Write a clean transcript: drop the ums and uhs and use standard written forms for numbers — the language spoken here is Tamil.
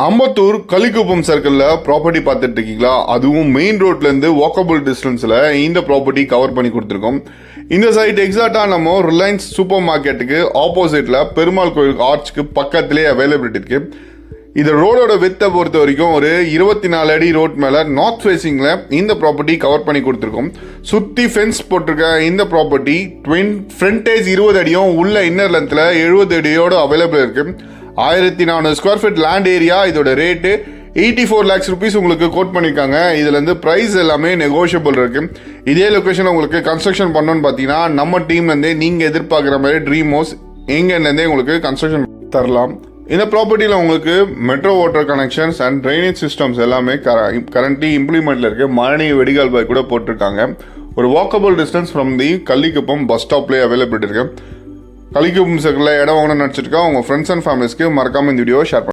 அம்பத்தூர் கலிக்குப்பம் சர்க்கிளில் ப்ராப்பர்ட்டி பார்த்துட்டு இருக்கீங்களா? அதுவும் மெயின் ரோட்லேருந்து வாக்கபிள் டிஸ்டன்ஸில் இந்த ப்ராப்பர்ட்டி கவர் பண்ணி கொடுத்துருக்கோம். இந்த சைட் எக்ஸாக்டாக நம்ம ரிலையன்ஸ் சூப்பர் மார்க்கெட்டுக்கு ஆப்போசிட்டில் பெருமாள் கோயில் ஆர்ச்சுக்கு பக்கத்திலே அவைலபிலிட்டி இருக்குது. இது ரோடோட வித்தை பொறுத்த வரைக்கும் ஒரு 24 அடி ரோட் மேலே நார்த் ஃபேஸிங்கில் இந்த ப்ராப்பர்ட்டி கவர் பண்ணி கொடுத்துருக்கோம். சுற்றி ஃபென்ஸ் போட்டிருக்க இந்த ப்ராப்பர்ட்டி ஃப்ரண்டேஜ் 20 அடியும் உள்ள இன்னர் லென்த்தில் 70 அடியோட அவைலபிள் இருக்குது. 1400 ஸ்கொயர் ஃபீட் லேண்ட் ஏரியா. இதோட ரேட்டு 84 lakhs rupees உங்களுக்கு கோட் பண்ணியிருக்காங்க. இதுலேருந்து ப்ரைஸ் எல்லாமே நெகோஷியபிள் இருக்குது. இதே லொக்கேஷன் உங்களுக்கு கன்ஸ்ட்ரக்ஷன் பண்ணணும்னு பார்த்தீங்கன்னா நம்ம டீம்லேருந்தே நீங்கள் எதிர்பார்க்குற மாதிரி ட்ரீம் ஹவுஸ் எங்கேருந்தே உங்களுக்கு கன்ஸ்ட்ரக்ஷன் தரலாம். இந்த ப்ராப்பர்ட்டியில் உங்களுக்கு metro water connections and drainage systems எல்லாமே கரண்ட்லி இம்ப்ளிமெண்ட்டில் இருக்குது. மழை வெடிகால் பாய் கூட போட்டிருக்காங்க. ஒரு walkable distance from the Kallikuppam bus ஸ்டாப்லேயே அவைலபிலிட்டி இருக்குது. கலிக்குப்பம் சர்க்கிளில் இடம் வாங்கணும்னு நினச்சிருக்கா உங்கள் ஃப்ரெண்ட்ஸ் அண்ட் ஃபேமிலிஸ்க்கு மறக்காமல் இந்த வீடியோவை ஷேர் பண்ணுங்கள்.